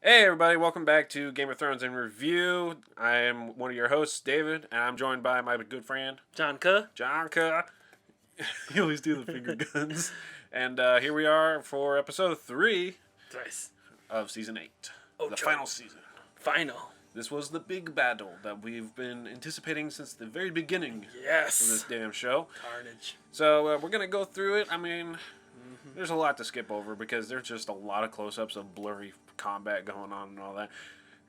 Hey everybody, welcome back to Game of Thrones in Review. I am one of your hosts, David, and I'm joined by my good friend, JonKuh. JonKuh. You always do the finger guns. And here we are for episode 3 Nice. of season 8. Oh, the final season. Final. This was the big battle that we've been anticipating since the very beginning of Yes. this damn show. Carnage. So we're going to go through it. I mean, there's a lot to skip over because there's just a lot of close-ups of blurry combat going on and all that.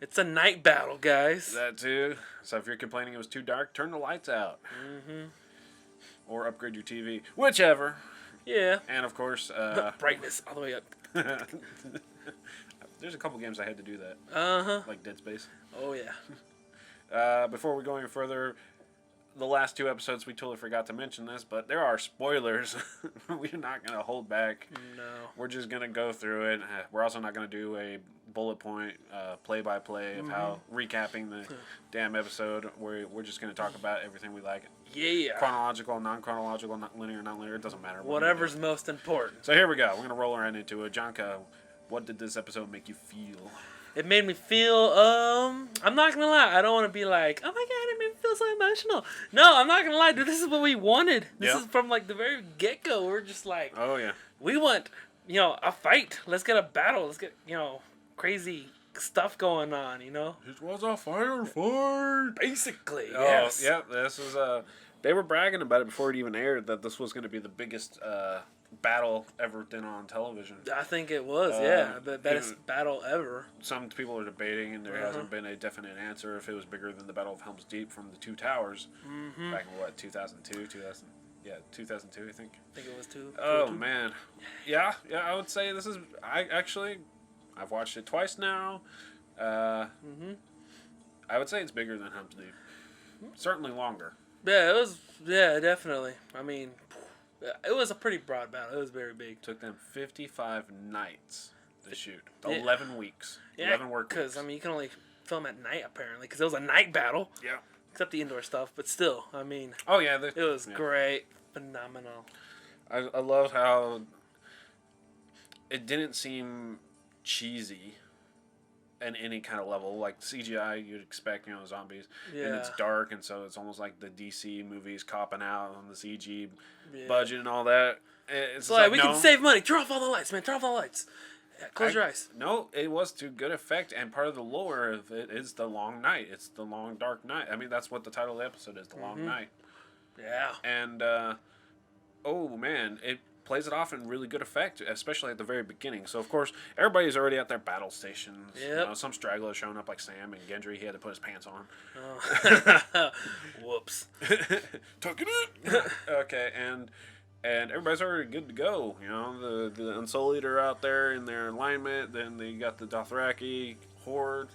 It's a night battle, guys. That too. So if you're complaining it was too dark, turn the lights out. Or upgrade your TV. Whichever. Yeah. And of course... brightness all the way up. There's a couple games I had to do that. Uh-huh. Like Dead Space. Oh, yeah. Before we go any further, the last 2 episodes we totally forgot to mention this, but there are spoilers. We're not going to hold back. No. We're just going to go through it. We're also not going to do a bullet point play-by-play of how recapping the damn episode. We're just going to talk about everything we like. Yeah. Chronological, non-chronological, not linear, non-linear. It doesn't matter. Whatever's most important. So here we go. We're going to roll right into it. JonKuh, what did this episode make you feel? It made me feel, I'm not gonna lie, I don't want to be like, oh my god, it made me feel so emotional. No, I'm not gonna lie, dude, this is what we wanted. This is from, like, the very get-go. We're just like, oh, yeah. We want, a fight. Let's get a battle. Let's get, crazy stuff going on, It was a fire fight. Basically, Oh, yes. yeah, this is, they were bragging about it before it even aired that this was going to be the biggest, battle ever done on television. I think it was, the best battle ever. Some people are debating, and there hasn't been a definite answer if it was bigger than the Battle of Helm's Deep from the Two Towers back in 2002, 2002, I think. I think it was 2. Oh man, yeah, I would say this is. I've watched it twice now. I would say it's bigger than Helm's Deep. Certainly longer. Yeah, it was. Yeah, definitely. I mean, it was a pretty broad battle. It was very big. Took them 55 nights to shoot. 11 weeks. Yeah, 11 work because weeks. you can only film at night apparently, because it was a night battle. Yeah. Except the indoor stuff, but still, I mean. Oh yeah, it was great, phenomenal. I love how it didn't seem cheesy in any kind of level. Like CGI, you'd expect, zombies. Yeah. And it's dark, and so it's almost like the DC movies copping out on the CG budget and all that. It's like we can save money. Turn off all the lights, man. Turn off all the lights. Yeah, close your eyes. No, it was to good effect, and part of the lore of it is the long night. It's the long, dark night. I mean, that's what the title of the episode is, the long night. Yeah. And, oh, man, it plays it off in really good effect, especially at the very beginning. So, of course, everybody's already at their battle stations. Yep. Some stragglers showing up like Sam and Gendry. He had to put his pants on. Oh. Whoops. Tuck it in. Okay, and everybody's already good to go. The Unsullied are out there in their alignment. Then they got the Dothraki horde,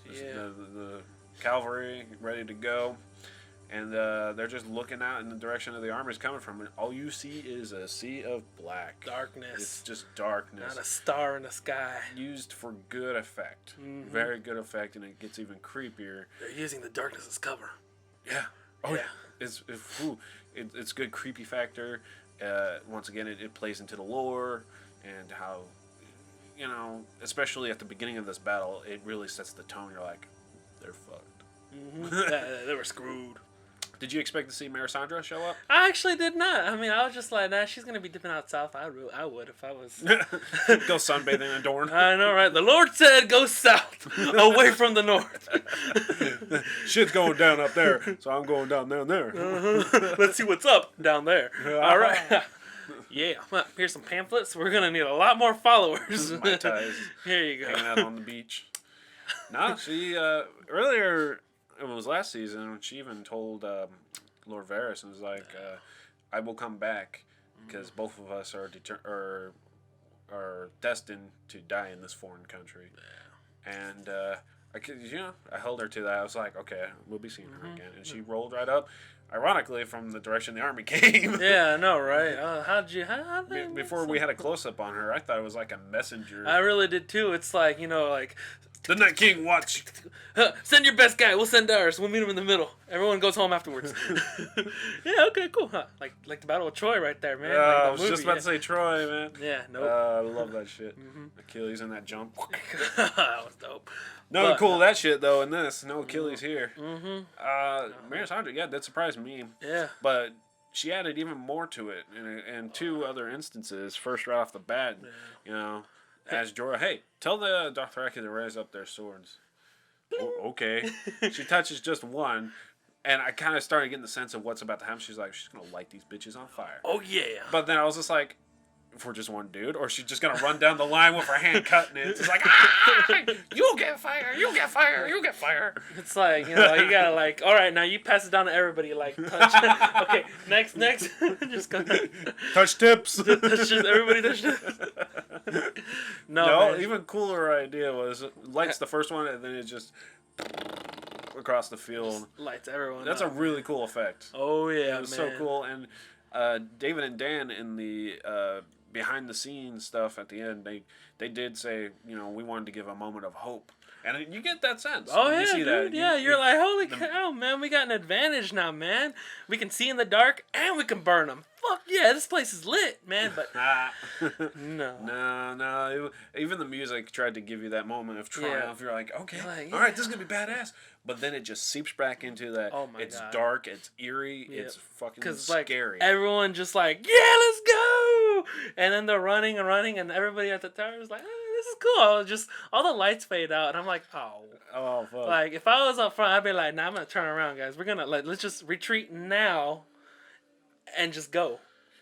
the cavalry ready to go. And they're just looking out in the direction of the army's coming from. And all you see is a sea of black. Darkness. It's just darkness. Not a star in the sky. Used for good effect. Very good effect, and it gets even creepier. They're using the darkness as cover. Yeah. Oh, yeah. Yeah. It's good creepy factor. Once again, it plays into the lore and how, especially at the beginning of this battle, it really sets the tone. You're like, they're fucked. They were screwed. Did you expect to see Melisandre show up? I actually did not. I mean, I was just like, nah, she's going to be dipping out south. I would if I was. Go sunbathing in Dorne. I know, right? The Lord said go south, away from the north. Shit's going down up there, so I'm going down there. Let's see what's up down there. All right. Yeah. Here's some pamphlets. We're going to need a lot more followers. Mai Tais. Here you go. Hanging out on the beach. No, she, earlier... It was last season when she even told Lord Varys and was like, "I will come back because both of us are destined to die in this foreign country." Yeah. And I held her to that. I was like, "Okay, we'll be seeing her again." And she rolled right up, ironically from the direction the army came. Yeah, I know, right? Before we had a close up on her, I thought it was like a messenger. I really did too. It's like the Night King watch. Send your best guy. We'll send ours. We'll meet him in the middle. Everyone goes home afterwards. Yeah, okay, cool. Huh? Like the Battle of Troy right there, man. I was just about to say Troy, man. Yeah, nope. I love that shit. Achilles in that jump. That was dope. No But, cool that shit though in this. No Achilles here. Mm-hmm. Melisandre, yeah, that surprised me. Yeah. But she added even more to it in two other instances. First, right off the bat, you know, as Jorah, hey, tell the Dothraki to raise up their swords. Okay. She touches just one, and I kind of started getting the sense of what's about to happen. She's like, she's gonna light these bitches on fire. Oh yeah. But then I was just like, for just one dude, or she's just gonna run down the line with her hand cutting it. It's like, ah, you get fire, you get fire, you get fire. It's like, you know, you gotta like, all right, now you pass it down to everybody. Like, touch. Okay, next, just go. Touch tips. Touch just everybody touch tips. No, man. even cooler idea was lights the first one and then it just across the field. Just lights everyone. That's up. a really cool effect. Oh yeah, It was man. so cool, and David and Dan in the behind the scenes stuff at the end, they did say, you know, we wanted to give a moment of hope, and you get that sense. Oh when yeah, you see dude. that. Yeah, you're like, holy cow, man, we got an advantage now, man. We can see in the dark and we can burn them. Fuck yeah, this place is lit, man. But no. Even the music tried to give you that moment of triumph. Yeah. You're like, okay, like, all right, this is gonna be badass. But then it just seeps back into that. Oh my it's God. dark, it's eerie, Yep. it's fucking Because like scary. everyone just like, yeah, let's go, and then they're running and running, and everybody at the tower is like, this is cool. Just all the lights fade out, and I'm like, Oh fuck. like if I was up front, I'd be like, nah, I'm gonna turn around, guys. We're gonna let's just retreat now, and just go,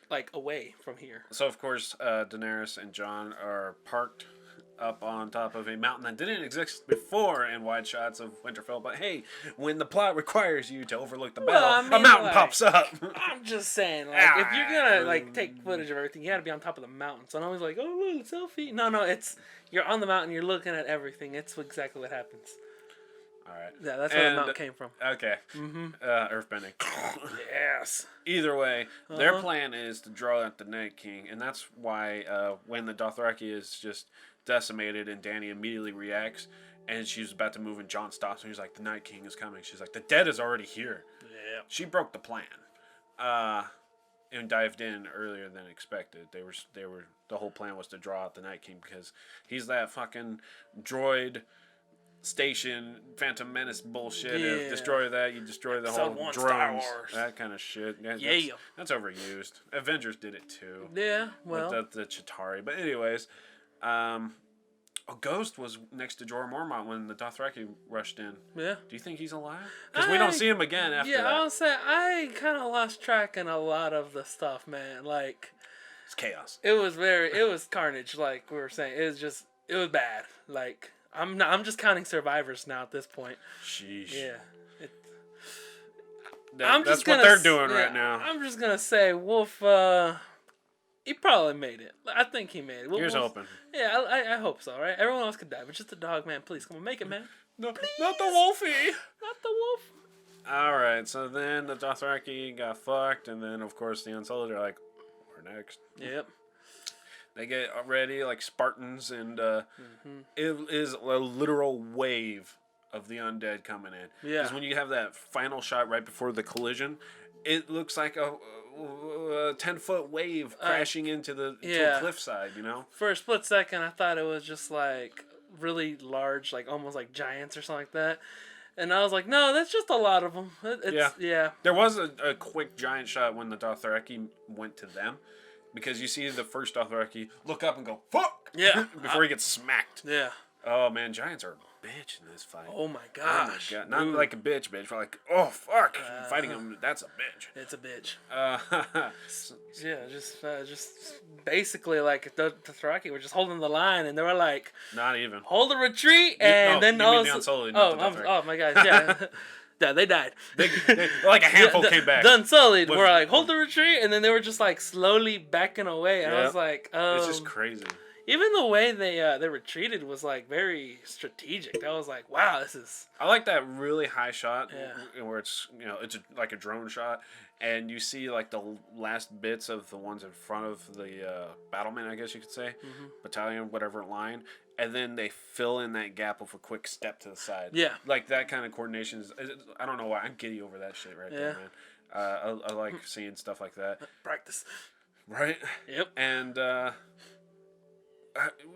like away from here. So of course, Daenerys and Jon are parked up on top of a mountain that didn't exist before in wide shots of Winterfell. But hey, when the plot requires you to overlook the battle, Well, I mean, a mountain like, pops up. I'm just saying, like, if you're gonna like take footage of everything, you gotta be on top of the mountain. So I'm always like, oh look, selfie. No, it's you're on the mountain, you're looking at everything. It's exactly what happens. All right. Yeah, that's where the mountain came from. Okay. Mm-hmm. Earthbending. Yes. Either way, their plan is to draw out the Night King, and that's why when the Dothraki is just decimated and Dany immediately reacts, and she's about to move and Jon stops her. He's like, the Night King is coming. She's like, the dead is already here. Yeah. She broke the plan. And dived in earlier than expected. They were the whole plan was to draw out the Night King because he's that fucking droid station Phantom Menace bullshit. Yeah. If destroy that, you destroy the Episode whole 1 drones. Star Wars. That kind of shit. Yeah, Yeah. That's overused. Avengers did it too. Yeah. Well. With the Chitauri. But anyways, Ghost was next to Jorah Mormont when the Dothraki rushed in. Yeah. Do you think he's alive? Because we don't see him again after that. I'll say I kind of lost track in a lot of the stuff, man. Like, It's chaos. it was carnage. Like we were saying, it was bad. Like I'm just counting survivors now at this point. Sheesh. Yeah. That's what they're doing right now. I'm just gonna say Wolf. He probably made it. I think he made it. Here's hoping. Yeah, I hope so. Right? Everyone else could die, but just the dog, man. Please come on, make it, man. No, not the Wolfie. Not the wolf. All right, so then the Dothraki got fucked, and then of course the Unsullied are like, "We're next." Yep. They get ready like Spartans, and it is a literal wave of the undead coming in. Yeah. Because when you have that final shot right before the collision, it looks like a 10-foot wave crashing into to a cliffside. You know. For a split second, I thought it was just like really large, like almost like giants or something like that. And I was like, no, that's just a lot of them. Yeah. There was a quick giant shot when the Dothraki went to them. Because you see the first Dothraki look up and go, fuck! Yeah. Before he gets smacked. Yeah. Oh, man, giants are a bitch in this fight. Oh, my gosh. Oh, my God. Not like a bitch, but like, oh, fuck. Fighting him, that's a bitch. It's a bitch. Uh, Yeah, just basically like the Dothraki were just holding the line, and they were like, not even. hold the retreat, and then you mean the Unsullied, not the Dothraki. oh my gosh, yeah. Yeah, they died. They like a handful came back. The Unsullied were like, hold the retreat, and then they were just like slowly backing away. And I was like, it's just crazy. Even the way they retreated was like very strategic. I was like, wow, this is. I like that really high shot where it's it's like a drone shot, and you see like the last bits of the ones in front of the battlement, I guess you could say, battalion, whatever line. And then they fill in that gap with a quick step to the side. Yeah. Like that kind of coordination is, I don't know why. I'm giddy over that shit right there, man. I like seeing stuff like that. Practice. Right? Yep. And,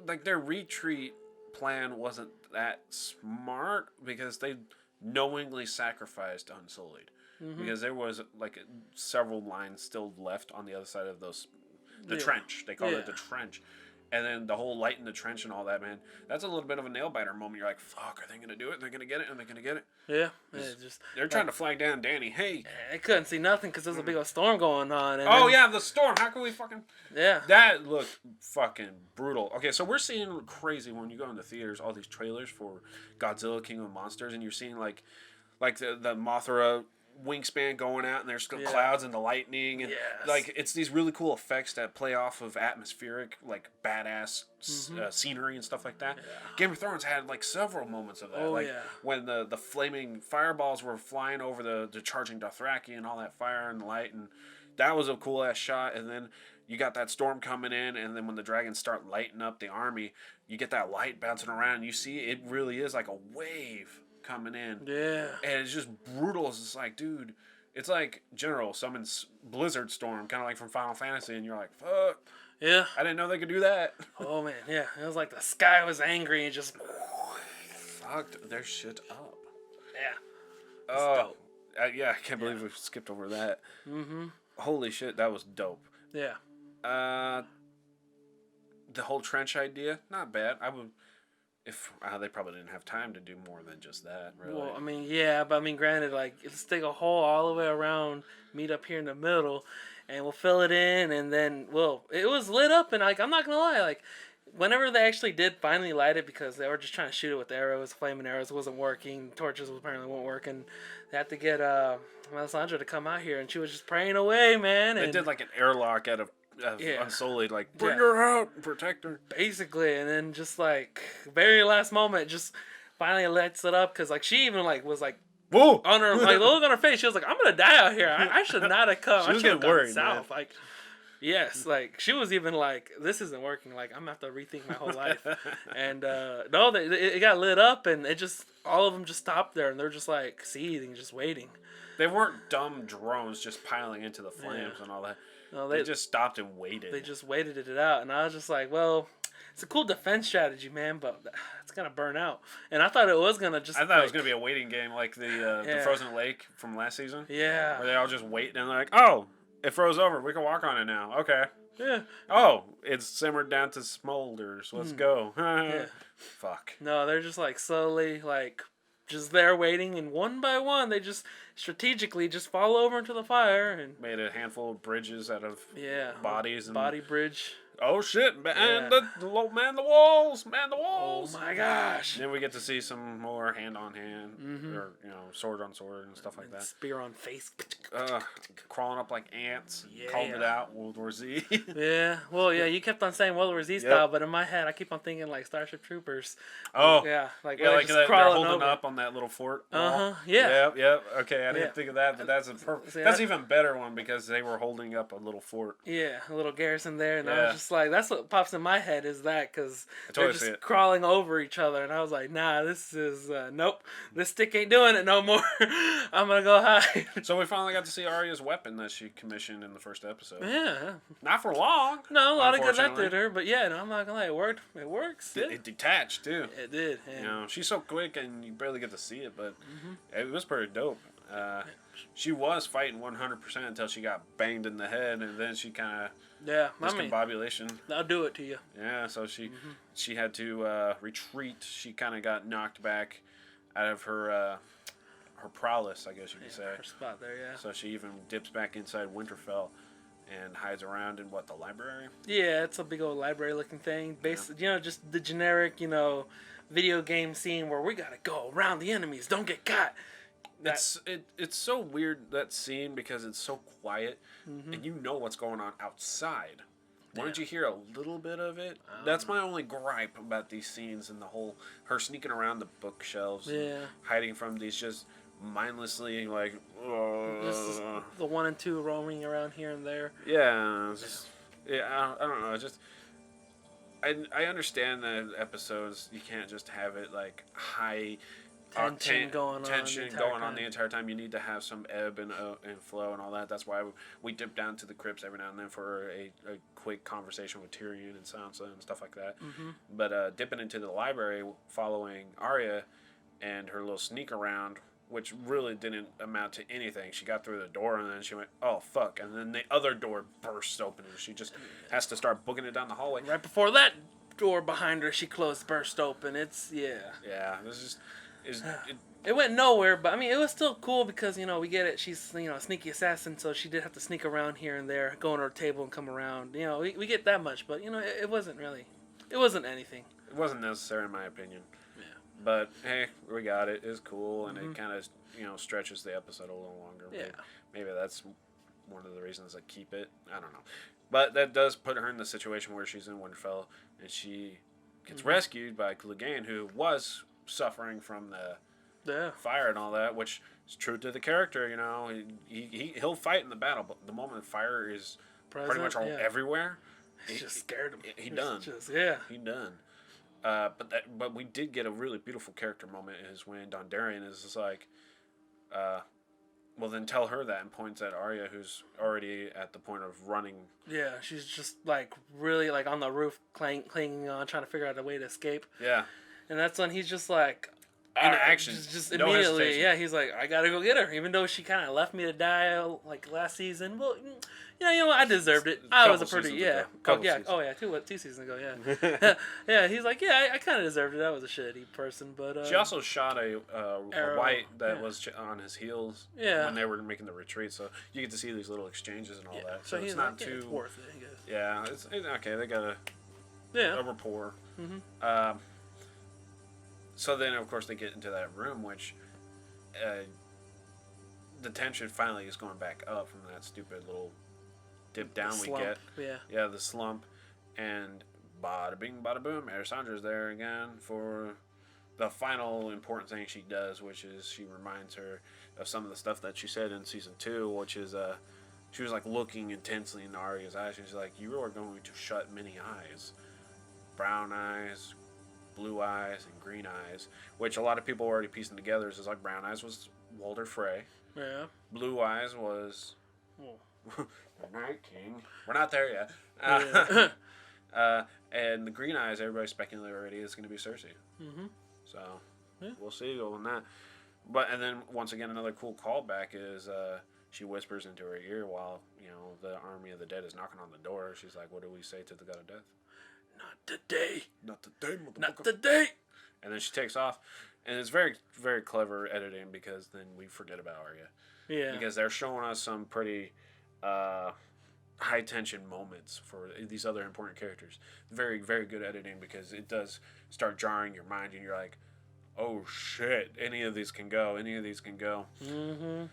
like their retreat plan wasn't that smart because they knowingly sacrificed Unsullied. Because there was like several lines still left on the other side of the trench. They called it the trench. And then the whole light in the trench and all that, man. That's a little bit of a nail biter moment. You're like, fuck, are they going to do it? Are they going to get it? Are they going to get it? Yeah. They're trying to flag down Danny. Hey. I couldn't see nothing because there was a big old storm going on. And the storm. How can we fucking... Yeah. That looked fucking brutal. Okay, so we're seeing crazy when you go into theaters, all these trailers for Godzilla King of the Monsters, and you're seeing like the Mothra wingspan going out, and there's clouds and the lightning, and like it's these really cool effects that play off of atmospheric, like badass scenery and stuff like that. Game of Thrones had like several moments of that, when the flaming fireballs were flying over the charging Dothraki and all that fire and light, and that was a cool ass shot. And then you got that storm coming in, and then when the dragons start lighting up the army, you get that light bouncing around, and you see it really is like a wave coming in. Yeah. And it's just brutal. It's just like, dude, it's like General summons Blizzard Storm, kind of like from Final Fantasy, and you're like, fuck. Yeah. I didn't know they could do that. Oh, man, yeah. It was like the sky was angry and just... fucked their shit up. Yeah. Oh. I can't believe we skipped over that. Holy shit, that was dope. Yeah. The whole trench idea, not bad. I would... If they probably didn't have time to do more than just that, really. Well, I mean, yeah, but I mean, granted, like, let's dig a hole all the way around, meet up here in the middle, and we'll fill it in, and then, well, it was lit up, and, like, I'm not gonna lie, like, whenever they actually did finally light it, because they were just trying to shoot it with arrows, flaming arrows wasn't working, torches apparently weren't working, they had to get, Melisandre to come out here, and she was just praying away, man. They did, like, an airlock out of Unsullied, like, bring her out, protect her. Basically, and then just, like, very last moment, just finally lights it up, because, like, she even, like, was, like, whoa! On her, like, the look on her face, she was like, I'm gonna die out here. I should not have come. She was getting worried, south. Man. Like, yes, like, she was even like, this isn't working. Like, I'm gonna have to rethink my whole life. And, no, it got lit up, and it just, all of them just stopped there, and they're just, like, seething, just waiting. They weren't dumb drones just piling into the flames and all that. No, they just stopped and waited. They just waited it out, and I was just like, well, it's a cool defense strategy, man, but it's gonna burn out. And I thought it was gonna just. I thought it was gonna be a waiting game, like the Frozen Lake from last season. Yeah. Where they all just wait and they're like, oh, it froze over. We can walk on it now. Okay. Yeah. Oh, it's simmered down to smolders. Let's go. Yeah. Fuck. No, they're just like slowly, like, just there waiting, and one by one they just strategically just fall over into the fire and made a handful of bridges out of bodies and body bridge. Oh shit! Man, man the walls! Man the walls! Oh my gosh! And then we get to see some more hand on hand, or sword on sword and stuff like that. Spear on face. Crawling up like ants. Yeah. Called it out, World War Z. Yeah. Well, yeah. You kept on saying World War Z style, but in my head, I keep on thinking like Starship Troopers. Oh. Yeah. Like they're holding up on that little fort. Yeah. Yep. Okay, I didn't think of that, but that's a that's even better one because they were holding up a little fort. Yeah, a little garrison there, and I was just like, that's what pops in my head is that because they're just crawling over each other, and I was like, nah, this is nope, this stick ain't doing it no more. I'm gonna go hide. So we finally got to see Arya's weapon that she commissioned in the first episode. Yeah, not for long. No, a lot of good that did her, but yeah, no, I'm not gonna lie, it worked. It works. It detached too. It did. Yeah. She's so quick, and you barely get to see it, but it was pretty dope. She was fighting 100% until she got banged in the head, and then she kind of discombobulation. I'll do it to you. Yeah, so she had to retreat. She kind of got knocked back out of her prowess, I guess you could say. Her spot there, yeah. So she even dips back inside Winterfell and hides around in the library. Yeah, it's a big old library-looking thing. Just the generic, video game scene where we gotta go around the enemies, don't get caught. It's so weird, that scene, because it's so quiet and you know what's going on outside. Why don't you hear a little bit of it? That's my only gripe about these scenes and the whole her sneaking around the bookshelves, hiding from these just mindlessly just the 1 and 2 roaming around here and there. Yeah, I don't know. I understand that episodes you can't just have it like high tension going on the entire time. You need to have some ebb and flow and all that. That's why we dip down to the crypts every now and then for a quick conversation with Tyrion and Sansa and stuff like that. Mm-hmm. But dipping into the library, following Arya and her little sneak around, which really didn't amount to anything. She got through the door and then she went, oh, fuck. And then the other door bursts open and she just has to start booking it down the hallway. Right before that door behind her, she burst open. Yeah, it went nowhere, but I mean, it was still cool because, we get it. She's, a sneaky assassin, so she did have to sneak around here and there, go on her table and come around. We get that much, but, it wasn't anything. It wasn't necessary in my opinion. Yeah. But, hey, we got it. It's cool, and it kind of, stretches the episode a little longer. Yeah. Maybe that's one of the reasons I keep it. I don't know. But that does put her in the situation where she's in Winterfell, and she gets rescued by Clegane, who was suffering from the fire and all that, which is true to the character. He'll fight in the battle, but the moment fire is pretty much everywhere, he just scared him. He done. He done. But we did get a really beautiful character moment is when Dondarrion is just like, well, then tell her that, and points at Arya, who's already at the point of running. Yeah, she's just, really, on the roof, clinging on, trying to figure out a way to escape. Yeah. And that's when he's just like... action. Just immediately, he's like, I gotta go get her. Even though she kind of left me to die, last season. Well, you know what? I deserved it. I was a pretty, 2 seasons ago, yeah. Yeah, he's like, I kind of deserved it. I was a shitty person, but... she also shot a white that was on his heels when they were making the retreat, so you get to see these little exchanges and all that. So it's not too... it's worth it, I guess. Yeah, it's okay. They got a rapport. Mm-hmm. So then, of course, they get into that room, which the tension finally is going back up from that stupid little dip down we get. Yeah, the slump. And bada bing, bada boom, Melisandre's there again for the final important thing she does, which is she reminds her of some of the stuff that she said in season 2, which is she was looking intensely in Arya's eyes. She's like, you are going to shut many eyes. Brown eyes, blue eyes, and green eyes, which a lot of people already piecing together is brown eyes was Walder Frey. Yeah. Blue eyes was the Night King. We're not there yet. And the green eyes, everybody speculating already is going to be Cersei. Mm-hmm. So we'll see on that. And then once again, another cool callback is she whispers into her ear while the army of the dead is knocking on the door. She's like, "What do we say to the god of death?" Not today. Not today, motherfucker. Not today. And then she takes off. And it's very, very clever editing because then we forget about Arya. Yeah. Because they're showing us some pretty high-tension moments for these other important characters. Very, very good editing because it does start jarring your mind and you're like, oh, shit, any of these can go. Any of these can go. Mm-hmm.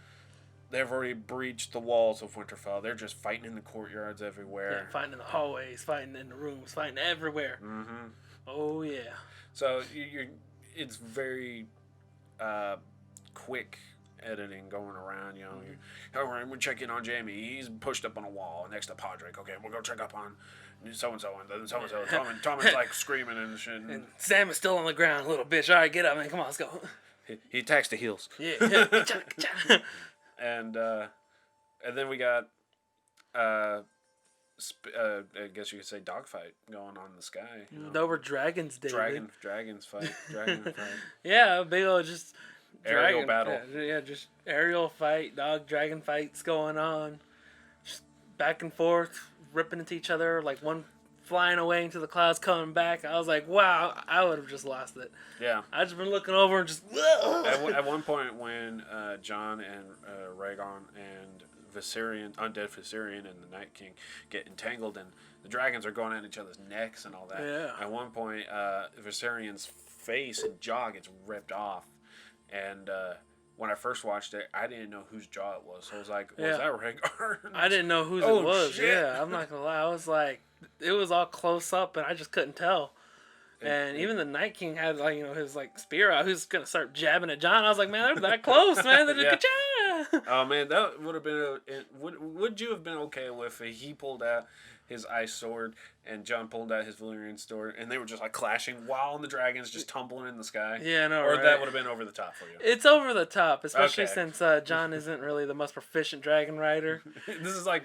They've already breached the walls of Winterfell. They're just fighting in the courtyards everywhere. Yeah, fighting in the hallways, fighting in the rooms, fighting everywhere. Mm-hmm. Oh, yeah. So it's very quick editing going around. We're checking on Jaime. He's pushed up on a wall next to Podrick. Okay, we'll go check up on so-and-so. And then so-and-so. Tom is screaming and shit. And Sam is still on the ground, little bitch. All right, get up, man. Come on, let's go. He attacks the heels. Yeah. And then we got, I guess you could say dogfight going on in the sky. Over dragons, David. Dragons fight. Dragon fight. Yeah, big old just aerial battle. Yeah, just aerial fight, dragon fights going on. Just back and forth, ripping into each other, one flying away into the clouds, coming back. I was like, wow, I would have just lost it. Yeah. I just been looking over and just... At one point when Jon and Rhaegon and undead Viserion and the Night King get entangled and the dragons are going at each other's necks and all that. Yeah. At one point, Viserion's face and jaw gets ripped off. And when I first watched it, I didn't know whose jaw it was. So I was like, was that Rhaegar? I didn't know whose it was. Shit. Yeah, I'm not going to lie. I was like... It was all close up, and I just couldn't tell. And even the Night King had, his, spear out. Who's going to start jabbing at Jon. I was like, man, they're that close, man. They're Oh, man, that would have been... Would you have been okay with if he pulled out his ice sword, and John pulled out his Valyrian sword, and they were just like clashing while the dragon's just tumbling in the sky. Yeah, no, or right. that would have been over the top for you. It's over the top, especially Okay. since John isn't really the most proficient dragon rider. This is like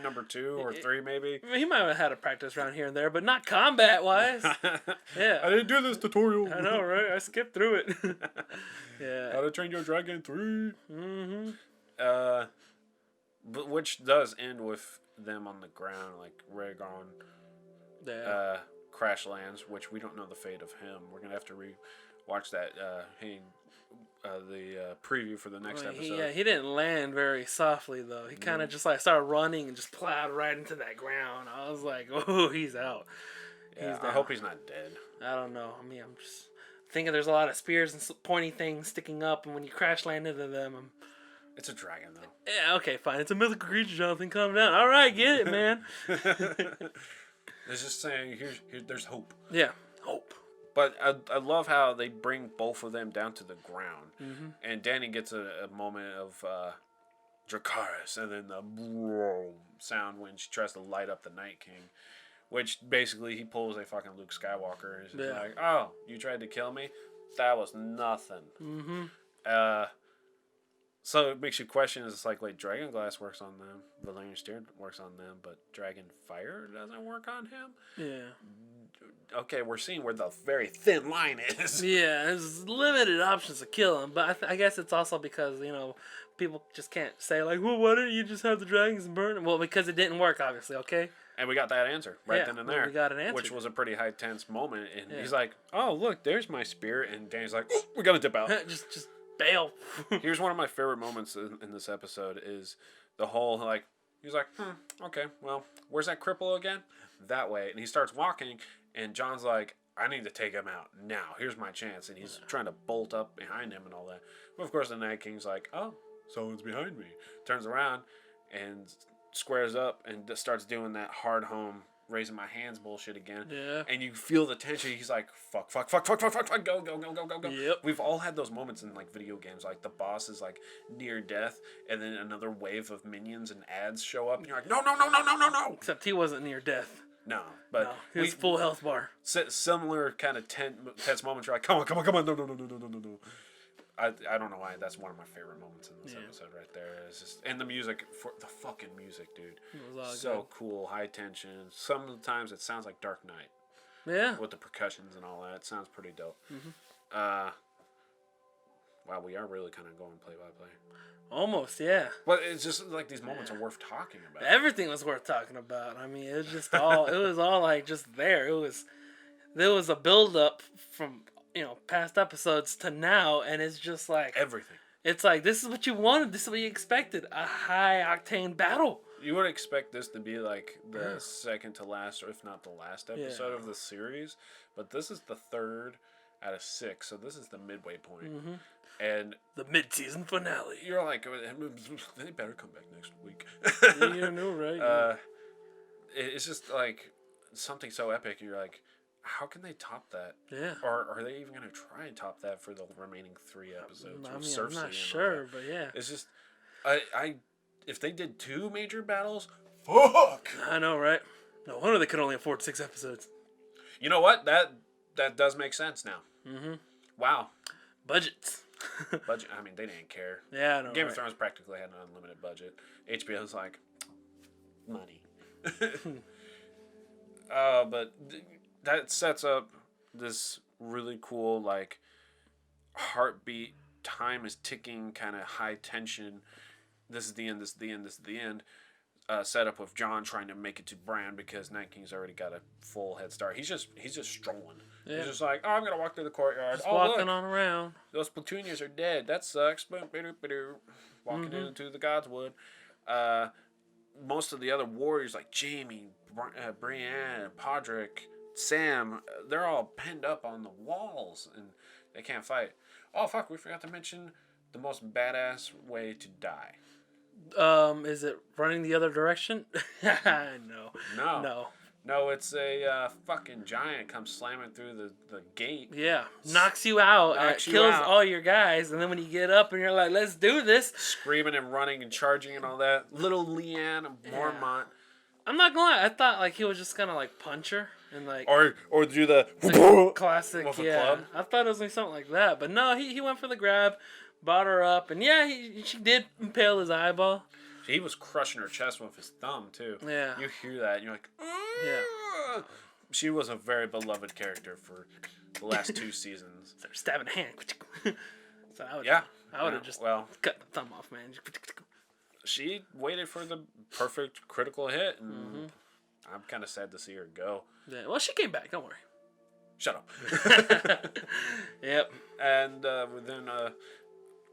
number 2 or 3 maybe. I mean, he might have had a practice round here and there, but not combat wise. Yeah, I didn't do this tutorial. I know, right? I skipped through it. Yeah. How to Train Your Dragon 3. Mm-hmm. But which does end with them on the ground, like Rhaegon Yeah. crash lands, which we don't know the fate of him. We're gonna have to watch that the preview for the next episode. He didn't land very softly though. He kind of just like started running and just plowed right into that ground. I was like, oh, he's out. Yeah, I hope he's not dead. I don't know. I mean, I'm just thinking there's a lot of spears and pointy things sticking up, and when you crash land into them, It's a dragon, though. Yeah, okay, fine. It's a mythical creature, Jonathan. Calm down. All right, get it, man. It's just saying, there's hope. Yeah, hope. But I love how they bring both of them down to the ground. Mm-hmm. And Danny gets a moment of Dracarys, and then the boom sound when she tries to light up the Night King. Which, basically, he pulls a fucking Luke Skywalker. And he's just like, oh, you tried to kill me? That was nothing. Mm-hmm. So it makes you question, it's like, wait, Dragon Glass works on them, Valyrian Steel works on them, but Dragon Fire doesn't work on him? Yeah. Okay, we're seeing where the very thin line is. Yeah, there's limited options to kill him, but I guess it's also because, people just can't say, like, well, why didn't you just have the dragons and burn them? Well, because it didn't work, obviously, okay? And we got that answer then and there. We got an answer. Which was a pretty high tense moment, and he's like, oh, look, there's my spear, and Danny's like, oh, we gotta dip out. just bail. Here's one of my favorite moments in this episode is the whole, like, he's like, okay, well, where's that cripple again? That way. And he starts walking, and John's like, I need to take him out now. Here's my chance. And he's trying to bolt up behind him and all that. But, of course, the Night King's like, oh, someone's behind me. Turns around and squares up and starts doing that hard home raising my hands bullshit again. Yeah. And you feel the tension. He's like, fuck, go. Yep. We've all had those moments in, like, video games. Like, the boss is, like, near death, and then another wave of minions and ads show up, and you're like, no. Except he wasn't near death. No, but he was full health bar. Similar kind of tense moments. You're like, come on, no. I don't know why that's one of my favorite moments in this episode right there. It's just, and the music, for the fucking music, dude, so cool, high tension. Some of the times it sounds like Dark Knight. Yeah. With the percussions and all that, it sounds pretty dope. Mm-hmm. Wow, we are really kind of going play by play. Almost, yeah. But it's just like these moments are worth talking about. Everything was worth talking about. I mean, it was just all it was all like just there. There was a build up from past episodes to now, and it's just like everything. It's like, this is what you wanted, this is what you expected, a high octane battle. You would expect this to be like the second to last, or if not the last episode of the series, but this is the 3rd out of 6, so this is the midway point. Mm-hmm. And the mid-season finale. You're like, they better come back next week. You know, right? It's just like something so epic. You're like, how can they top that? Yeah. Or are they even going to try and top that for the remaining 3 episodes? I mean, I'm not sure, but yeah. It's just, if they did 2 major battles, fuck. I know, right? No wonder they could only afford 6 episodes. You know what? That does make sense now. Mm-hmm. Wow. Budgets. Budget. I mean, they didn't care. Yeah, I know. Game of Thrones practically had an unlimited budget. HBO's like, money. But that sets up this really cool, like, heartbeat, time is ticking, kind of high tension. This is the end. Setup with John trying to make it to Bran because Night King's already got a full head start. He's just strolling. Yeah. He's just like, oh, I'm gonna walk through the courtyard. Just walking on around. Those Platoonians are dead. That sucks. Walking into the Godswood. Most of the other warriors like Jaime, Brienne, Podrick, Sam, they're all pinned up on the walls and they can't fight. Oh fuck, we forgot to mention the most badass way to die. Is it running the other direction? No, it's a fucking giant comes slamming through the gate. Yeah, knocks you out, kills all your guys, and then when you get up and you're like, let's do this. Screaming and running and charging and all that. Little Leanne Mormont. I'm not gonna lie. I thought like he was just gonna like punch her and like or do the like, classic. with a Yeah, club. I thought it was like something like that, but no, he went for the grab, brought her up, and yeah, she did impale his eyeball. He was crushing her chest with his thumb too. Yeah. You hear that, and you're like, Yeah. She was a very beloved character for the last 2 seasons. Start stabbing a hand. So I would have just cut the thumb off, man. She waited for the perfect critical hit, and I'm kind of sad to see her go. Yeah. Well, she came back. Don't worry. Shut up. Yep. And then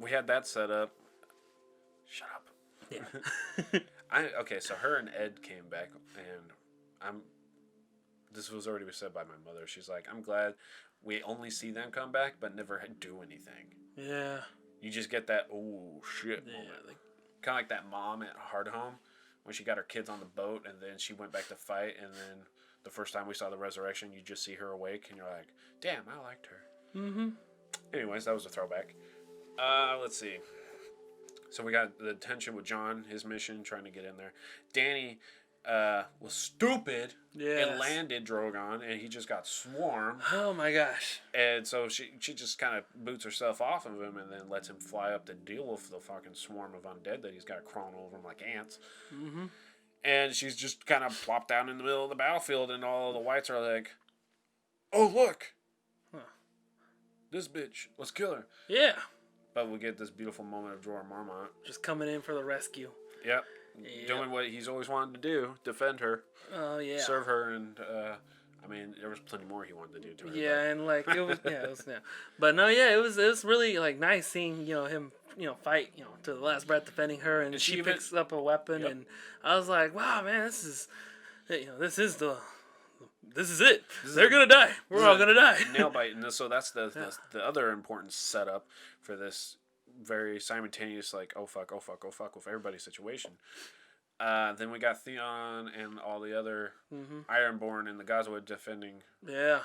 we had that set up. Shut up. Yeah. Okay, so her and Ed came back, and this was already said by my mother. She's like, I'm glad we only see them come back, but never do anything. Yeah. You just get that, oh, shit moment. Kind of like that mom at Hard Home when she got her kids on the boat, and then she went back to fight, and then the first time we saw the resurrection, you just see her awake, and you're like, damn, I liked her. Mm-hmm. Anyways, that was a throwback. Let's see. So we got the tension with John, his mission, trying to get in there. Danny was stupid and landed Drogon, and he just got swarmed. Oh my gosh. And so she just kind of boots herself off of him and then lets him fly up to deal with the fucking swarm of undead that he's got crawling over him like ants. Mm-hmm. And she's just kind of plopped down in the middle of the battlefield, and all the whites are like, oh, look. Huh. This bitch. Let's kill her. Yeah. But we get this beautiful moment of Jorah Mormont. Just coming in for the rescue. Yep. Doing what he's always wanted to do. Defend her. Oh, yeah. Serve her, and, I mean, there was plenty more he wanted to do to her. Yeah, and, like, it was, But, no, yeah, it was really, like, nice seeing, him, fight, to the last breath defending her, and she picks up a weapon, and I was like, wow, man, this is it. They're going to die. We're all going to die. Nail bite. And so that's the other important setup for this very simultaneous, like, oh fuck with everybody's situation. Then we got Theon and all the other Ironborn and the Gazwood defending. Yeah.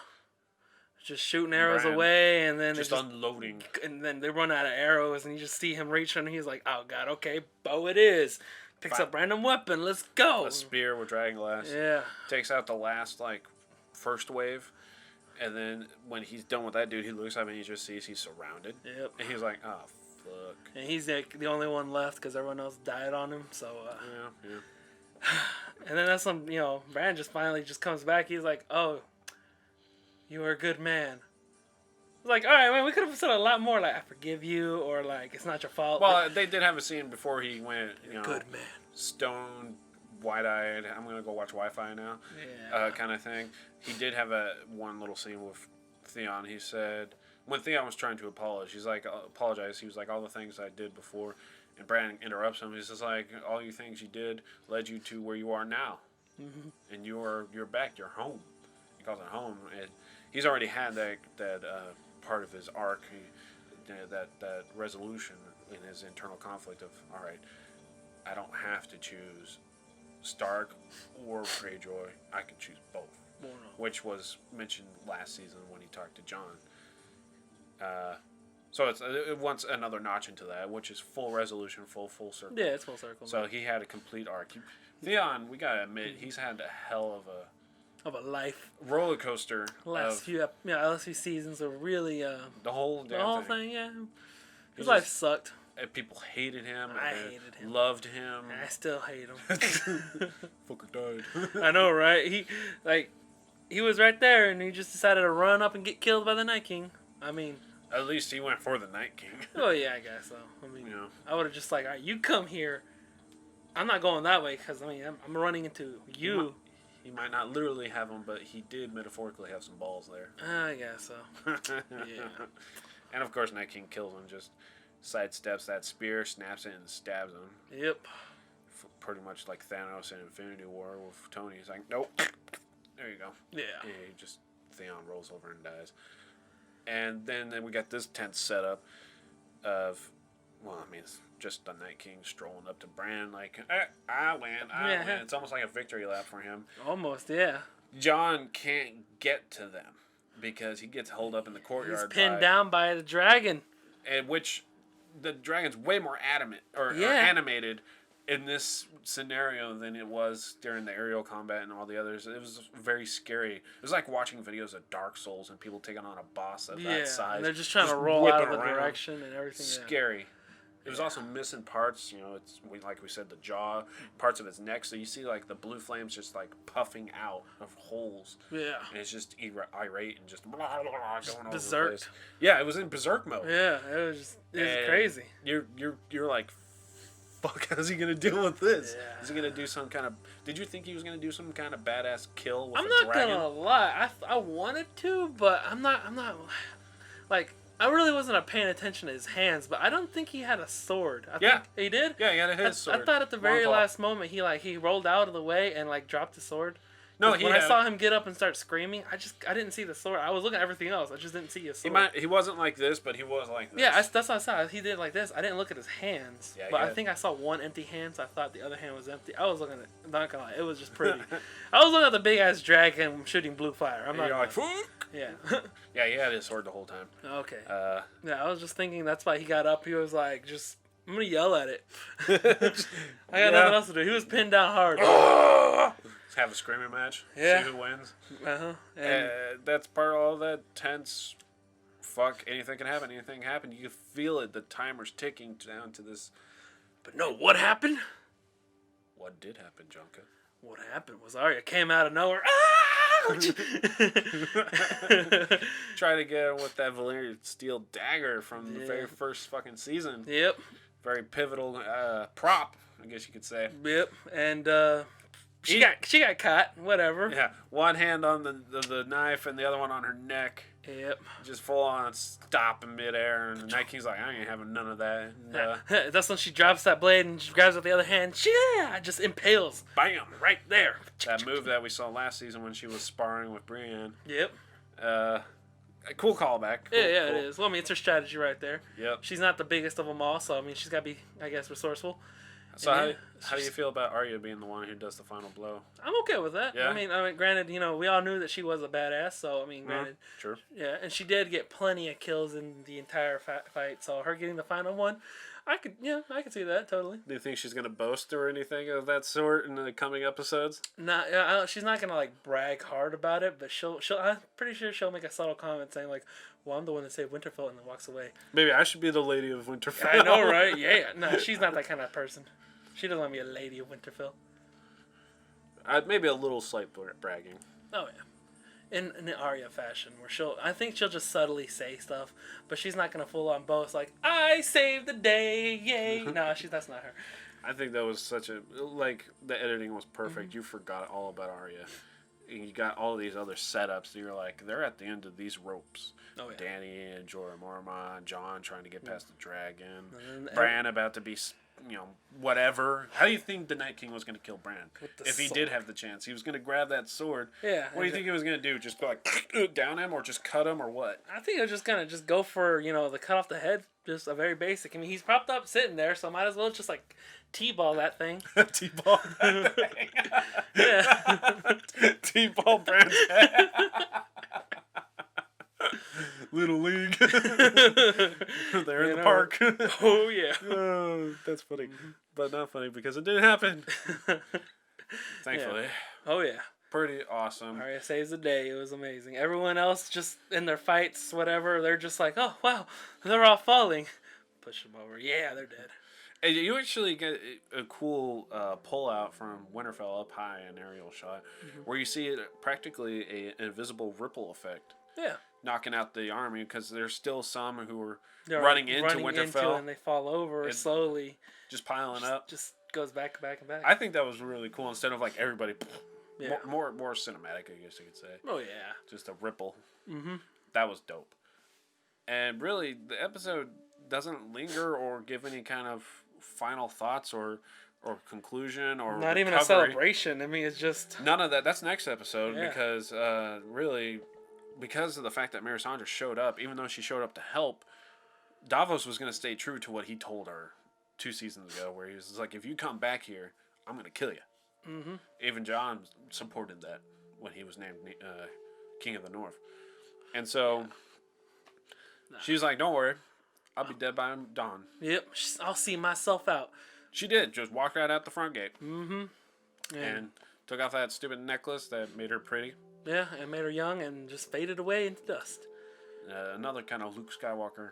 Just shooting arrows away, and then just unloading. And then they run out of arrows, and you just see him reach, and he's like, oh god, okay, bow it is. Picks up random weapon, let's go. A spear with Dragonglass. Yeah. Takes out the last, like, first wave. And then when he's done with that dude, he looks up and he just sees he's surrounded. Yep. And he's like, oh, fuck. And he's like the only one left because everyone else died on him. So, yeah. And then that's when, Bran just finally just comes back. He's like, oh, you are a good man. It's like, all right, man, we could have said a lot more, like, I forgive you, or, like, it's not your fault. Well, they did have a scene before he went, good man. Stoned, wide-eyed, I'm going to go watch Wi-Fi now, kind of thing. He did have one little scene with Theon. He said, when Theon was trying to apologize, he was like, all the things I did before, and Bran interrupts him. He's just like, all you things you did led you to where you are now. Mm-hmm. And you're back, you're home. He calls it home. And he's already had that part of his arc, that resolution in his internal conflict of, all right, I don't have to choose Stark or Greyjoy. I can choose both. Well, no. Which was mentioned last season when he talked to Jon. So it wants another notch into that, which is full resolution, full circle. Yeah, it's full circle. So he had a complete arc. Theon, we gotta admit, he's had a hell of a life roller coaster. Last few seasons are really the whole thing. Yeah. His life sucked. People hated him. I hated him. Loved him. I still hate him. Fucker died. I know, right? He was right there, and he just decided to run up and get killed by the Night King. I mean, at least he went for the Night King. Oh yeah, I guess so. I mean, I would have just like, all right, you come here. I'm not going that way because I'm running into you. He might not literally have them, but he did metaphorically have some balls there. I guess so. Yeah. And of course, Night King kills him. Just sidesteps that spear, snaps it, and stabs him. Yep. Pretty much like Thanos in Infinity War with Tony. He's like, nope. There you go. Yeah. Theon rolls over and dies. And then we got this tense setup of, it's just the Night King strolling up to Bran like, I win. It's almost like a victory lap for him. Almost, yeah. Jon can't get to them because he gets held up in the courtyard. He's pinned down by the dragon. And which the dragon's way more animated in this scenario than it was during the aerial combat and all the others. It was very scary. It was like watching videos of Dark Souls and people taking on a boss of that size. And they're just trying to roll out of the direction and everything. Scary. It was also missing parts, like we said, the jaw, parts of its neck. So you see like the blue flames just like puffing out of holes. Yeah. And it's just irate and just going all over berserk. the place. Yeah, it was in berserk mode. Yeah, it was crazy. You're like, fuck, how's he gonna deal with this? Yeah. Is he gonna do some kind of? Did you think he was gonna do some kind of badass kill with I'm a not dragon? gonna lie. I wanted to, but I'm not. Like, I really wasn't paying attention to his hands, but I don't think he had a sword. I think he did. Yeah, he had his sword. I thought at the very last moment he rolled out of the way and like dropped the sword. No, when I saw him get up and start screaming, I didn't see the sword. I was looking at everything else. I just didn't see his sword. He wasn't like this, but he was like this. Yeah, that's what I saw. He did like this. I didn't look at his hands, but I think I saw one empty hand, so I thought the other hand was empty. I was looking at. I'm not gonna lie, it was just pretty. I was looking at the big ass dragon shooting blue fire. I'm not. You're like, fuck. Yeah. Yeah, he had his sword the whole time. Okay. Yeah, I was just thinking that's why he got up. He was like, I'm gonna yell at it. I got nothing else to do. He was pinned down hard. Let's have a screaming match. Yeah. See who wins. And that's part of all that tense. Fuck, anything can happen. Anything can happen. You can feel it. The timer's ticking down to this. But no, what happened? What did happen, JonKuh? What happened was Arya came out of nowhere. Try to get him with that Valyrian steel dagger from the very first fucking season. Yep. Very pivotal prop, I guess you could say. Yep. And she got caught. Whatever. Yeah. One hand on the knife and the other one on her neck. Yep. Just full on stop in midair, and the Night King's like, I ain't having none of that. And, that's when she drops that blade and she grabs it with the other hand. Just impales. Bam! Right there. That move that we saw last season when she was sparring with Brienne. Yep. A cool callback. Cool. It is. Well, I mean, it's her strategy right there. Yep. She's not the biggest of them all, so I mean, she's got to be, I guess, resourceful. So how do you feel about Arya being the one who does the final blow? I'm okay with that. Yeah. I mean, granted, we all knew that she was a badass, so I mean, granted. Sure. Yeah, and she did get plenty of kills in the entire fight, so her getting the final one, I could see that totally. Do you think she's gonna boast or anything of that sort in the coming episodes? She's not gonna like brag hard about it, but she'll. I'm pretty sure she'll make a subtle comment saying like, "Well, I'm the one that saved Winterfell," and then walks away. Maybe I should be the Lady of Winterfell. I know, right? Yeah. No, she's not that kind of person. She doesn't want to be a Lady of Winterfell. Maybe a little slight bragging. Oh yeah, in the Arya fashion, where I think she'll just subtly say stuff, but she's not gonna full on boast like I saved the day, yay. No, that's not her. I think that was the editing was perfect. Mm-hmm. You forgot all about Arya. And you got all of these other setups. And you're like, they're at the end of these ropes. Oh yeah. Danny and Jorah Mormont, Jon trying to get past the dragon, Bran about to be. Whatever. How do you think the Night King was going to kill Bran? If he did have the chance, he was going to grab that sword. Yeah. What do you think he was going to do? Just go like down him, or just cut him, or what? I think he was just gonna go for the cut off the head. Just a very basic. I mean, he's propped up sitting there, so might as well just like T-ball that thing. T-ball that thing. Yeah. T-ball Bran's head. Little League. They're in the park. Oh, yeah. Oh, that's funny. But not funny because it didn't happen. Thankfully. Yeah. Oh, yeah. Pretty awesome. Arya saves the day. It was amazing. Everyone else just in their fights, whatever, they're just like, oh, wow, they're all falling. Push them over. Yeah, they're dead. And you actually get a cool pull out from Winterfell up high, an aerial shot, where you see it practically an invisible ripple effect. Yeah. Knocking out the army because there's still some who are running into Winterfell. And they fall over slowly. Just piling up. Just goes back and back. I think that was really cool instead of like everybody. Yeah. More cinematic, I guess you could say. Oh, yeah. Just a ripple. Mm-hmm. That was dope. And really, the episode doesn't linger or give any kind of final thoughts or conclusion or not even recovery. A celebration. I mean, it's just none of that. That's next episode because really, because of the fact that Melisandre showed up, even though she showed up to help, Davos was going to stay true to what he told her 2 seasons ago, where he was like, "If you come back here, I'm going to kill you." Mm-hmm. Even Jon supported that when he was named King of the North, and so she was like, "Don't worry, I'll be dead by dawn." Yep, I'll see myself out. She did. Just walked right out the front gate. Mm-hmm. And took off that stupid necklace that made her pretty. Yeah, and made her young and just faded away into dust. Another kind of Luke Skywalker.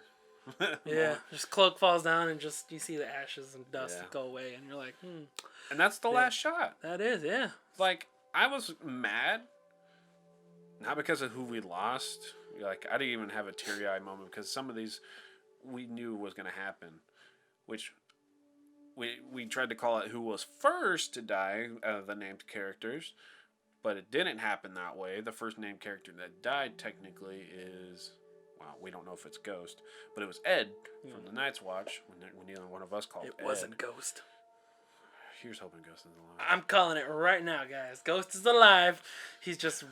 Yeah, just cloak falls down and just you see the ashes and dust go away, and you're like, And that's the last shot. That is, yeah. Like, I was mad, not because of who we lost. Like, I didn't even have a teary-eyed moment because some of these we knew was going to happen, which we tried to call it who was first to die out of the named characters, but it didn't happen that way. The first named character that died technically is, well, we don't know if it's Ghost, but it was Ed from the Night's Watch when neither one of us called Ed. It wasn't Ghost. Here's hoping Ghost is alive. I'm calling it right now, guys. Ghost is alive. He's just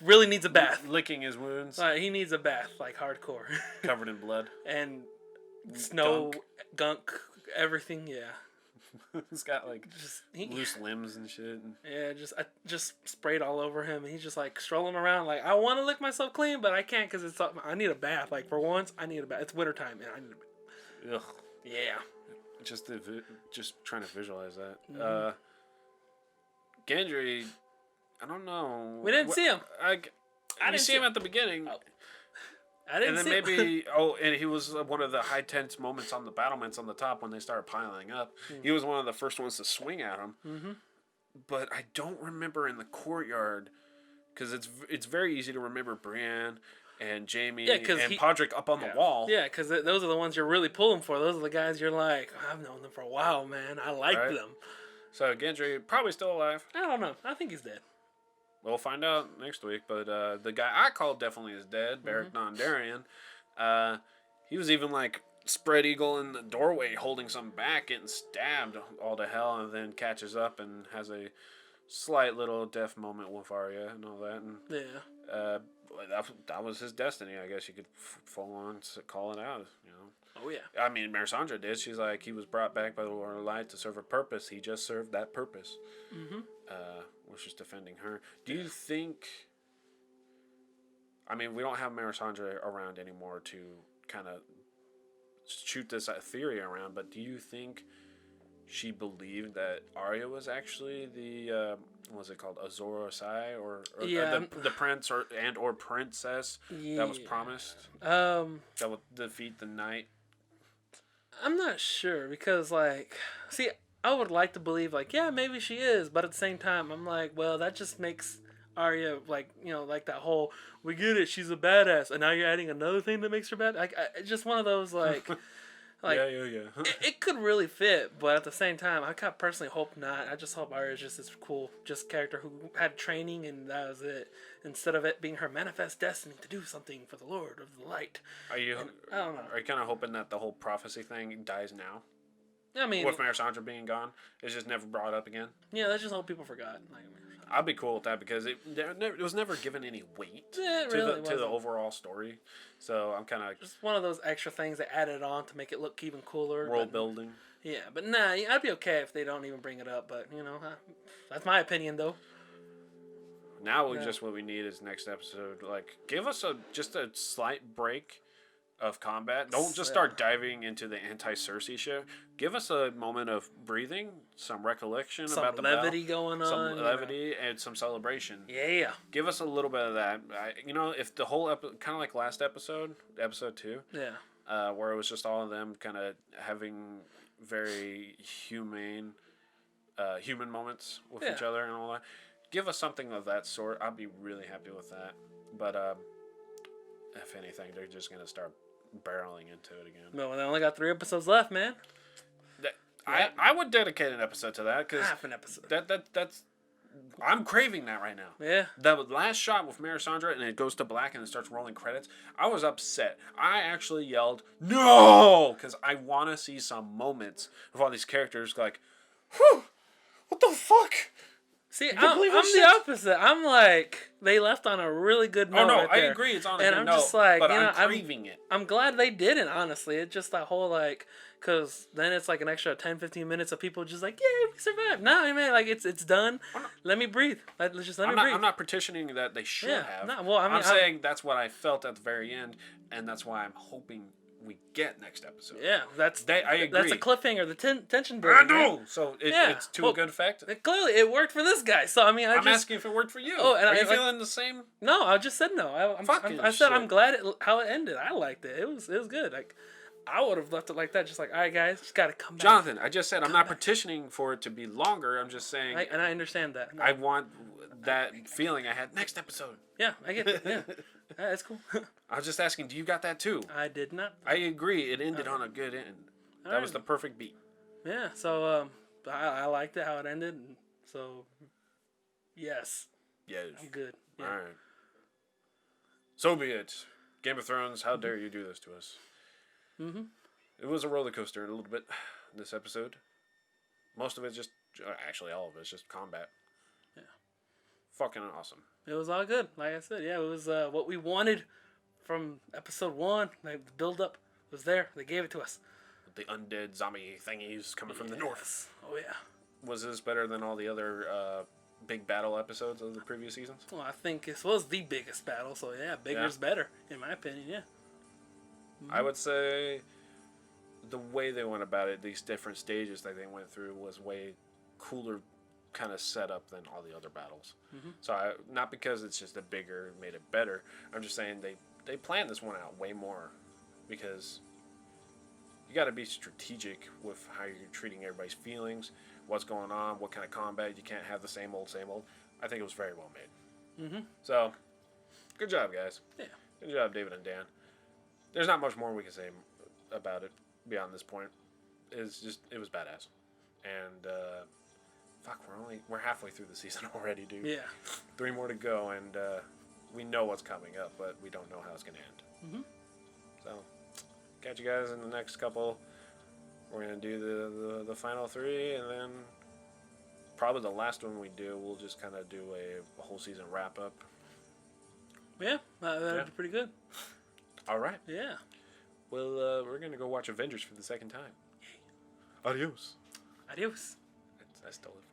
really needs a bath. Licking his wounds. He needs a bath, like hardcore. Covered in blood. And snow, gunk, everything, yeah. He's got like loose limbs and shit. Yeah, just sprayed all over him. And he's just like strolling around like, I want to lick myself clean, but I can't because I need a bath. Like for once, I need a bath. It's wintertime, and I need a bath. Ugh. Yeah. Just trying to visualize that. Gendry, I don't know. We didn't see him. I didn't see him at the beginning. Oh. I didn't see him. And then maybe, and he was one of the high tense moments on the battlements on the top when they started piling up. He was one of the first ones to swing at him. Mm-hmm. But I don't remember in the courtyard, because it's very easy to remember Brienne and Jaime and Podrick up on the wall. Yeah, because those are the ones you're really pulling for. Those are the guys you're like, I've known them for a while, man. I like them. So Gendry, probably still alive. I don't know. I think he's dead. We'll find out next week. But the guy I called definitely is dead, Beric Dondarrion. He was even like spread eagle in the doorway holding something back, getting stabbed all to hell, and then catches up and has a slight little death moment with Arya and all that. And, that was his destiny, I guess you could full on call it out, you know. Oh, yeah. I mean, Melisandre did. She's like, he was brought back by the Lord of Light to serve a purpose. He just served that purpose, which is defending her. Do you think... I mean, we don't have Melisandre around anymore to kind of shoot this theory around, but do you think she believed that Arya was actually the... what was it called? Azor Ahai, or the prince or princess that was promised? That would defeat the knight? I'm not sure, because, like... See, I would like to believe, like, yeah, maybe she is, but at the same time, I'm like, well, that just makes Arya, like, you know, like that whole, we get it, she's a badass, and now you're adding another thing that makes her bad? Like, it's just one of those, like... Like, yeah. it could really fit, but at the same time, I personally hope not. I just hope Arya is just this cool, character who had training and that was it. Instead of it being her manifest destiny to do something for the Lord of the Light. I don't know. Are you kind of hoping that the whole prophecy thing dies now? I mean, with Melisandre being gone, it's just never brought up again. Yeah, let's just hope people forgot. I'd be cool with that because it was never given any weight to the overall story. So I'm kind of just one of those extra things that added on to make it look even cooler. World building. Yeah, but nah, I'd be okay if they don't even bring it up. But you know, that's my opinion though. Now what we need is next episode. Like, give us just a slight break of combat. Don't just start diving into the anti-Cersei shit. Give us a moment of breathing, some recollection about the levity going on, some levity and some celebration. Yeah. Give us a little bit of that. If the whole kind of like last episode 2. Yeah. Where it was just all of them kind of having very human moments with each other and all that. Give us something of that sort. I'd be really happy with that. But if anything, they're just gonna start barreling into it again. No, they only got 3 episodes left, man. I would dedicate an episode to that because half an episode. That's I'm craving that right now. Yeah. The last shot with Melisandre and it goes to black and it starts rolling credits. I was upset. I actually yelled no because I want to see some moments of all these characters like, whew, what the fuck. See, I'm the opposite. I'm like, they left on a really good note. Oh, no, right there. I agree. It's on a good good note. And I'm just like, but I'm craving it. I'm glad they didn't, honestly. It's just that whole, like, because then it's like an extra 10, 15 minutes of people just like, yeah, we survived. No, I mean, like, it's done. Let me breathe. Let me breathe. I'm not petitioning that they should have. No, well, I'm saying that's what I felt at the very end, and that's why I'm hoping we get next episode. Yeah, I agree. That's a cliffhanger. The tension I building. know. Right? So Yeah. it's to a good effect. Clearly, it worked for this guy. So I mean, I'm asking if it worked for you. Oh, and are you like, feeling the same? No, I just said no. I said shit. I'm glad how it ended. I liked it. It was good. Like I would have left it like that. Just like, all right, guys, just gotta come back. Jonathan, I just said I'm not petitioning for it to be longer. I'm just saying. And I understand that. No. I want that feeling I had next episode. Yeah, I get it. Yeah, that's cool. I was just asking, do you got that too? I did not. I agree. It ended on a good end. That was the perfect beat. Yeah. So I liked it how it ended. And so yes. Yes. I'm good. Yeah. All right. So be it. Game of Thrones. How dare you do this to us? Mm-hmm. It was a roller coaster a little bit. This episode. Most of it's just, actually, all of it's just combat. Yeah. Fucking awesome. It was all good. Like I said, yeah, it was what we wanted from episode 1. Like the build up was there. They gave it to us. The undead zombie thingies coming from the north. Oh yeah. Was this better than all the other big battle episodes of the previous seasons? Well, I think this was the biggest battle, so yeah, bigger's better in my opinion. Yeah. Mm-hmm. I would say the way they went about it, these different stages that they went through, was way cooler kind of setup than all the other battles. Mm-hmm. So not because it's just a bigger made it better. I'm just saying they planned this one out way more, because you got to be strategic with how you're treating everybody's feelings, what's going on, what kind of combat. You can't have the same old, same old. I think it was very well made. Mm-hmm. So, good job, guys. Yeah. Good job, David and Dan. There's not much more we can say about it beyond this point. It was badass. And, fuck, we're halfway through the season already, dude. Yeah. 3 more to go, and we know what's coming up, but we don't know how it's going to end. Mm-hmm. So, catch you guys in the next couple. We're going to do the final 3, and then probably the last one we do, we'll just kind of do a whole season wrap-up. Yeah, that'd be pretty good. All right. Yeah. Well, we're going to go watch Avengers for the second time. Adios. Adios. I stole it.